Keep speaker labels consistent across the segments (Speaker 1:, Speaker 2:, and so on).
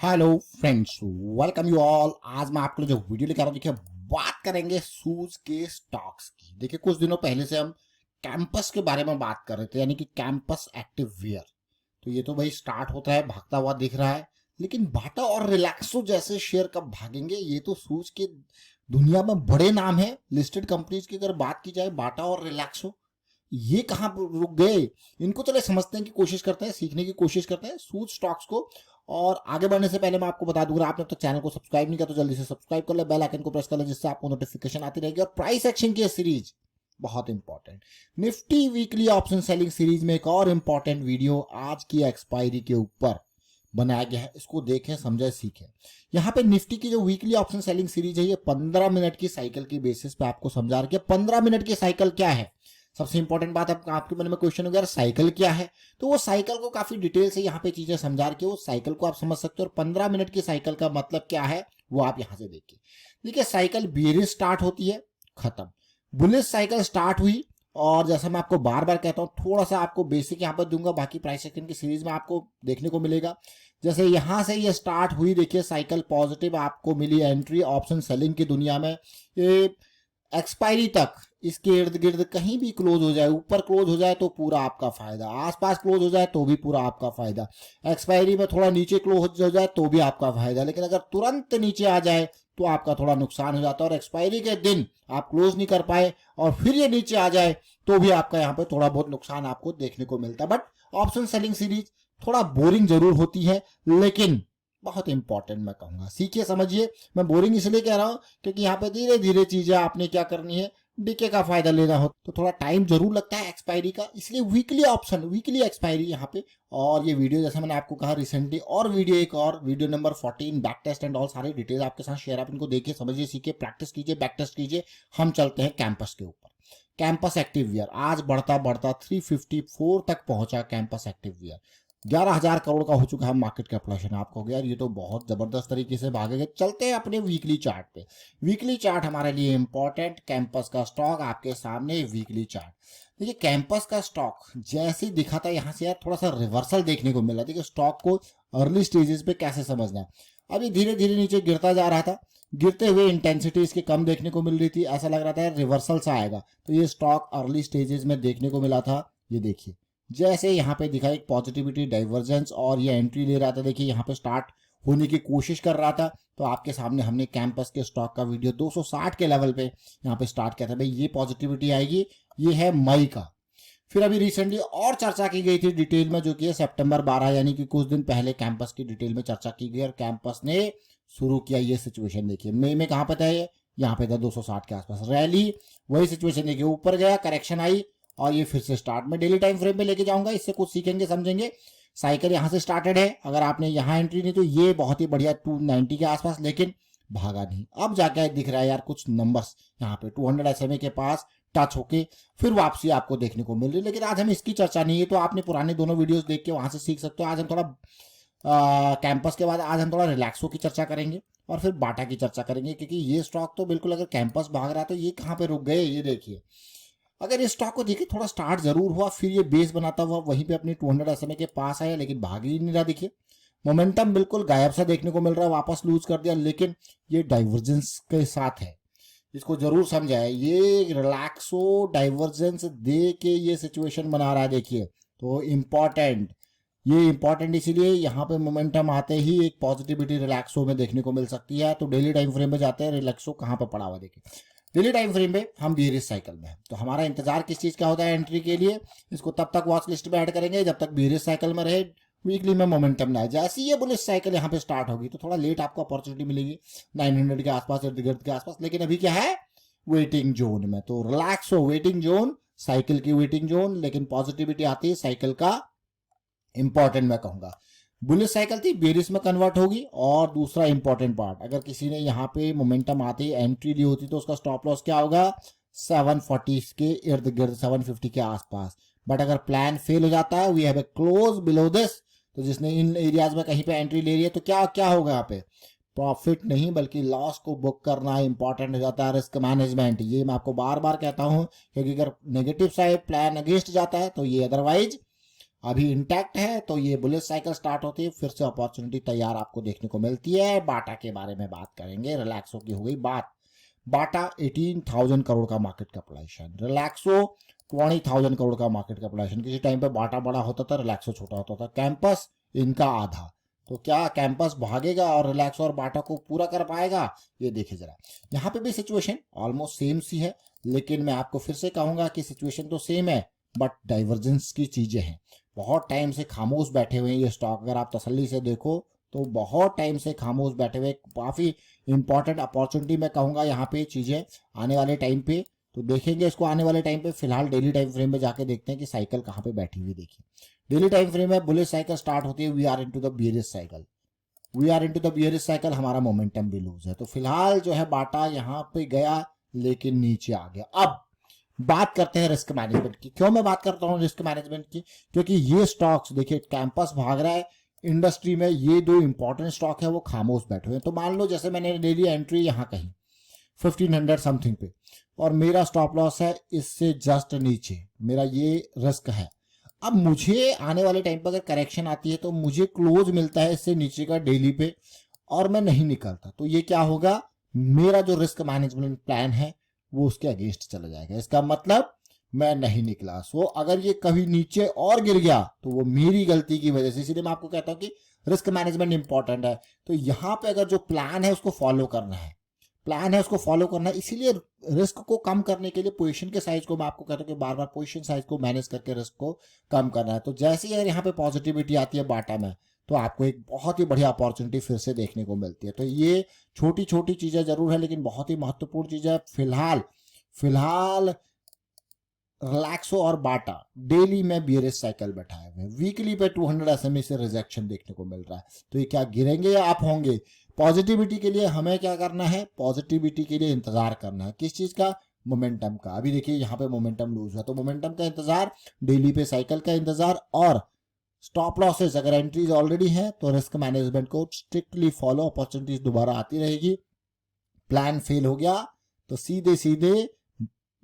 Speaker 1: Hello friends, welcome you all. आज मैं आपके लिए जो वीडियो लेकर आ रहा हूँ, देखिए बात करेंगे शूज के स्टॉक्स की। देखिए कुछ दिनों पहले से हम कैंपस के बारे में बात कर रहे थे, यानी कि कैंपस एक्टिव वियर। तो ये तो भाई स्टार्ट होता है, भागता हुआ दिख रहा है। लेकिन बाटा और रिलैक्सो जैसे शेयर कब भागेंगे? ये तो शूज के दुनिया में बड़े नाम है लिस्टेड कंपनीज की। अगर बात की जाए बाटा और रिलैक्सो, ये कहाँ पर रुक गए? इनको चले समझने की कोशिश करते हैं, सीखने की कोशिश करते हैं शूज स्टॉक्स को। और आगे बढ़ने से पहले मैं आपको बता दूंगा, आपने अब तक चैनल को सब्सक्राइब नहीं किया तो जल्दी से सब्सक्राइब कर ले, बेल आइकन को प्रेस कर ले, जिससे आपको नोटिफिकेशन आती रहेगी। और प्राइस एक्शन की सीरीज बहुत important, Nifty weekly option selling series में एक और इंपॉर्टेंट वीडियो आज की एक्सपायरी के ऊपर बनाया गया है। इसको देखें, समझे, सीखें। यहाँ पे निफ्टी की जो वीकली ऑप्शन सेलिंग सीरीज है, ये 15 मिनट की साइकिल की बेसिस पे आपको समझा रहा है। 15 मिनट की साइकिल क्या है? सबसे इंपॉर्टेंट बात, आपके मन में क्वेश्चन हो गया साइकिल क्या है, तो वो साइकिल को काफी डिटेल से यहाँ पे चीजें समझा के वो साइकिल को आप समझ सकते हो। और 15 मिनट की साइकिल का मतलब क्या है वो आप यहाँ से देखिए। देखिए साइकिल बेरिश स्टार्ट होती है, खत्म। बुलिश साइकिल स्टार्ट हुई, और जैसा मैं आपको बार बार कहता हूँ, थोड़ा सा आपको बेसिक यहाँ पर दूंगा, बाकी प्राइस एक्शन की सीरीज में आपको देखने को मिलेगा। जैसे यहां से ये स्टार्ट हुई, देखिए साइकिल पॉजिटिव आपको मिली एंट्री ऑप्शन सेलिंग की दुनिया में। ये एक्सपायरी तक इसके इर्द गिर्द कहीं भी क्लोज हो जाए, ऊपर क्लोज हो जाए तो पूरा आपका फायदा, आसपास क्लोज हो जाए तो भी पूरा आपका फायदा, एक्सपायरी में थोड़ा नीचे क्लोज हो जाए तो भी आपका फायदा। लेकिन अगर तुरंत नीचे आ जाए तो आपका थोड़ा नुकसान हो जाता है। और एक्सपायरी के दिन आप क्लोज नहीं कर पाए और फिर ये नीचे आ जाए तो भी आपका यहाँ पे थोड़ा बहुत नुकसान आपको देखने को मिलता है। बट ऑप्शन सेलिंग सीरीज थोड़ा बोरिंग जरूर होती है, लेकिन बहुत इंपॉर्टेंट मैं कहूंगा, सीखिए समझिए। मैं बोरिंग इसलिए कह रहा हूं क्योंकि यहाँ पे धीरे धीरे चीजें आपने क्या करनी है, डीके का फायदा लेना हो तो थोड़ा टाइम जरूर लगता है एक्सपायरी का, इसलिए वीकली ऑप्शन, वीकली एक्सपायरी यहाँ पे। और ये वीडियो जैसे मैंने आपको कहा रिसेंटली, और वीडियो एक और video number 14 back test and all सारी डिटेल आपके साथ शेयर। आप इनको देखिए, समझिए, सीखिए, प्रैक्टिस कीजिए, बैक टेस्ट कीजिए। हम चलते हैं कैंपस के ऊपर। कैंपस एक्टिव वियर आज बढ़ता बढ़ता 354 तक पहुंचा। कैंपस एक्टिव वियर 11,000 करोड़ का हो चुका है मार्केट कैपिटलाइजेशन। आपको हो गया ये तो बहुत जबरदस्त तरीके से भागेगा। चलते हैं अपने वीकली चार्ट पे। वीकली चार्ट हमारे लिए इंपॉर्टेंट। कैंपस का स्टॉक आपके सामने, वीकली चार्ट। देखिए कैंपस का स्टॉक जैसे ही दिखा था, यहाँ से यार थोड़ा सा रिवर्सल देखने को मिला। देखिए स्टॉक को अर्ली स्टेजेस पे कैसे समझना है। अभी धीरे धीरे नीचे गिरता जा रहा था, गिरते हुए इंटेंसिटी इसकी कम देखने को मिल रही थी, ऐसा लग रहा था यार रिवर्सल सा आएगा। तो ये स्टॉक अर्ली स्टेजेस में देखने को मिला था। ये देखिए जैसे यहाँ पे दिखा एक पॉजिटिविटी डाइवर्जेंस और ये एंट्री ले रहा था, देखिए यहाँ पे स्टार्ट होने की कोशिश कर रहा था। तो आपके सामने हमने कैंपस के स्टॉक का वीडियो 260 के लेवल पे यहाँ पे स्टार्ट किया था, भाई ये पॉजिटिविटी आएगी। ये है मई का। फिर अभी रिसेंटली और चर्चा की गई थी डिटेल में, जो कि है सितंबर 12, यानी कि कुछ दिन पहले कैंपस की डिटेल में चर्चा की गई और कैंपस ने शुरू किया ये सिचुएशन। देखिए मई में कहाँ पे था ये, यहाँ पे था 260 के आसपास रैली। वही सिचुएशन देखिए, ऊपर गया, करेक्शन आई और ये फिर से स्टार्ट। में डेली टाइम फ्रेम पे लेके जाऊंगा, इससे कुछ सीखेंगे, समझेंगे। साइकिल यहाँ से स्टार्टेड है, अगर आपने यहाँ एंट्री नहीं तो ये बहुत ही बढ़िया 290 के आसपास, लेकिन भागा नहीं। अब जाके दिख रहा है यार कुछ नंबर्स यहाँ पे 200 SMA के पास टच होके फिर वापसी आपको देखने को मिल रही है। लेकिन आज हम इसकी चर्चा नहीं है, तो आपने पुराने दोनों वीडियोस देख के वहां से सीख सकते हो। आज हम थोड़ा कैंपस के बाद आज हम थोड़ा रिलैक्सो की चर्चा करेंगे और फिर बाटा की चर्चा करेंगे, क्योंकि ये स्टॉक तो बिल्कुल, अगर कैंपस भाग रहा है तो ये कहाँ पे रुक गए। ये देखिए, अगर इस स्टॉक को देखिए थोड़ा स्टार्ट जरूर हुआ, फिर ये बेस बनाता हुआ वहीं पे अपनी 200 SMA के पास आया, लेकिन भाग ही नहीं रहा। देखिए मोमेंटम बिल्कुल गायब सा देखने को मिल रहा है, वापस लूज कर दिया। लेकिन ये डाइवर्जेंस के साथ है, इसको जरूर समझाए। ये रिलैक्सो डाइवर्जेंस दे के ये सिचुएशन बना रहा है, देखिए। तो इम्पॉर्टेंट, ये इंपॉर्टेंट इसीलिए यहाँ पे मोमेंटम आते ही एक पॉजिटिविटी रिलैक्सो में देखने को मिल सकती है। तो डेली टाइम फ्रेम में जाते हैं, रिलैक्सो कहाँ पे पड़ा हुआ देखिए। डेली टाइम फ्रेम में हम बीरिश साइकिल में हैं, तो हमारा इंतजार किस चीज का होता है एंट्री के लिए। इसको तब तक वॉच लिस्ट में ऐड करेंगे जब तक बीरिश साइकिल में रहे, वीकली में मोमेंटम ना आए। जैसे ही ये बुलिश साइकिल यहाँ पे स्टार्ट होगी तो थोड़ा लेट आपको अपॉर्चुनिटी मिलेगी 900 के आसपास, इर्द गिर्द के आसपास। लेकिन अभी क्या है, वेटिंग जोन में। तो रिलैक्स हो, वेटिंग जोन, साइकिल की वेटिंग जोन। लेकिन पॉजिटिविटी आती है साइकिल का इंपॉर्टेंट मैं कहूंगा। बुलिश साइकिल थी, बेरिश में कन्वर्ट होगी। और दूसरा इंपॉर्टेंट पार्ट, अगर किसी ने यहाँ पे मोमेंटम आते ही एंट्री ली होती तो उसका स्टॉप लॉस क्या होगा, 740 के इर्द गिर्द, 750 के आसपास। बट अगर प्लान फेल हो जाता है, we have a close below this, तो जिसने इन एरियाज में कहीं पे एंट्री ले रही है तो क्या क्या होगा यहाँ पे, प्रॉफिट नहीं बल्कि लॉस को बुक करना इंपॉर्टेंट हो जाता है। रिस्क मैनेजमेंट, ये मैं आपको बार बार कहता हूं, क्योंकि अगर नेगेटिव साइड प्लान अगेंस्ट जाता है तो ये अदरवाइज अभी इंटैक्ट है, तो ये बुलिश साइकिल स्टार्ट होती है, फिर से अपॉर्चुनिटी तैयार आपको देखने को मिलती है। बाटा के बारे में बात करेंगे, रिलैक्सो की हो गई बात। बाटा 18,000 करोड़ का मार्केट कैपिटलाइजेशन, रिलैक्सो 20,000 करोड़ का मार्केट कैपिटलाइजेशन। किसी टाइम पे बाटा बड़ा होता था, रिलैक्सो छोटा होता था। कैंपस इनका आधा, तो क्या कैंपस भागेगा और रिलैक्सो और बाटा को पूरा कर पाएगा, ये देखिए जरा। यहाँ पे भी सिचुएशन ऑलमोस्ट सेम सी है, लेकिन मैं आपको फिर से कहूंगा कि सिचुएशन तो सेम है बट डाइवर्जेंस की चीजें हैं। बहुत टाइम से खामोश बैठे हुए हैं ये स्टॉक, अगर आप तसल्ली से देखो तो बहुत टाइम से खामोश बैठे हुए, काफी इंपॉर्टेंट अपॉर्चुनिटी मैं कहूंगा यहाँ पे चीजें आने वाले टाइम पे। तो देखेंगे इसको आने वाले टाइम पे। फिलहाल डेली टाइम फ्रेम में जाके देखते हैं कि साइकिल कहाँ पे बैठी हुई। देखिए डेली टाइम फ्रेम में बुलिश साइकिल स्टार्ट होती है, we are into the bearish cycle, we are into the bearish cycle, हमारा मोमेंटम भी लूज है। तो फिलहाल जो है बाटा यहाँ पे गया लेकिन नीचे आ गया। अब बात करते हैं रिस्क मैनेजमेंट की। क्यों मैं बात करता हूँ रिस्क मैनेजमेंट की, क्योंकि ये स्टॉक्स देखिए कैंपस भाग रहा है इंडस्ट्री में, ये दो इंपॉर्टेंट स्टॉक है वो खामोश बैठे हुए हैं। तो मान लो जैसे मैंने डेली एंट्री यहाँ कही 1500 समथिंग पे, और मेरा स्टॉप लॉस है इससे जस्ट नीचे, मेरा ये रिस्क है। अब मुझे आने वाले टाइम पर अगर करेक्शन आती है तो मुझे क्लोज मिलता है इससे नीचे का डेली पे, और मैं नहीं निकलता, तो ये क्या होगा, मेरा जो रिस्क मैनेजमेंट प्लान है वो उसके अगेंस्ट चला जाएगा। इसका मतलब मैं नहीं निकला। सो अगर ये कभी नीचे और गिर गया तो वो मेरी गलती की वजह से, इसीलिए मैं आपको कहता हूं कि रिस्क मैनेजमेंट इंपॉर्टेंट है। तो यहाँ पे अगर जो प्लान है उसको फॉलो करना है, प्लान है उसको फॉलो करना है, इसीलिए रिस्क को कम करने के लिए पोजीशन के साइज को मैं आपको कहता हूँ कि बार बार पोजीशन साइज को मैनेज करके रिस्क को कम करना है। तो जैसे ही अगर यहाँ पे पॉजिटिविटी आती है बाटा में, तो आपको एक बहुत ही बढ़िया अपॉर्चुनिटी फिर से देखने को मिलती है। तो ये छोटी छोटी चीजें जरूर है लेकिन बहुत ही महत्वपूर्ण चीज है। फिलहाल रिलैक्सो और बाटा डेली में बियरिश साइकिल बैठाए हुए, वीकली पे 200 SMA से रिजेक्शन देखने को मिल रहा है। तो ये क्या गिरेंगे या अप होंगे? पॉजिटिविटी के लिए हमें क्या करना है, पॉजिटिविटी के लिए इंतजार करना है। किस चीज का? मोमेंटम का। अभी देखिए यहाँ पे मोमेंटम लूज है, तो मोमेंटम का इंतजार, डेली पे साइकिल का इंतजार, और स्टॉप लॉसेस अगर एंट्रीज ऑलरेडी है तो रिस्क मैनेजमेंट को स्ट्रिक्टली फॉलो। अपॉर्चुनिटीज दोबारा आती रहेगी, प्लान फेल हो गया तो सीधे सीधे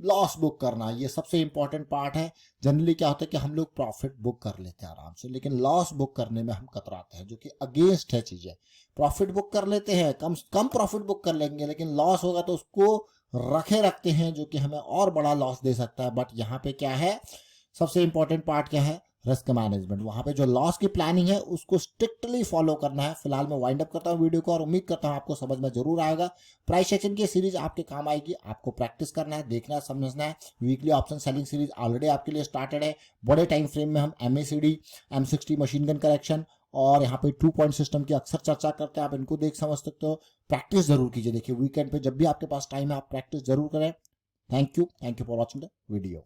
Speaker 1: लॉस बुक करना, ये सबसे इंपॉर्टेंट पार्ट है। जनरली क्या होता है कि हम लोग प्रॉफिट बुक कर लेते हैं आराम से, लेकिन लॉस बुक करने में हम कतराते हैं, जो कि अगेंस्ट है चीजें। प्रॉफिट बुक कर लेते हैं, कम प्रॉफिट बुक कर लेंगे, लेकिन लॉस होगा तो उसको रखते हैं, जो कि हमें और बड़ा लॉस दे सकता है। बट यहाँ पे क्या है, सबसे इंपॉर्टेंट पार्ट क्या है, रिस्क मैनेजमेंट। वहां पे जो लॉस की प्लानिंग है उसको स्ट्रिक्टली फॉलो करना है। फिलहाल मैं वाइंड अप करता हूं वीडियो को, और उम्मीद करता हूं आपको समझ में जरूर आएगा। प्राइस एक्शन की सीरीज आपके काम आएगी, आपको प्रैक्टिस करना है, देखना है, समझना है। Weekly option selling series already आपके लिए स्टार्टेड है। बड़े टाइम फ्रेम में हम MACD, M60 machine gun correction और यहाँ पे 2 पॉइंट सिस्टम की अक्सर चर्चा करते हैं, आप इनको देख समझ सकते हो। प्रैक्टिस जरूर कीजिए। देखिए वीकेंड पे जब भी आपके पास टाइम है आप प्रैक्टिस जरूर करें। Thank you for watching the video.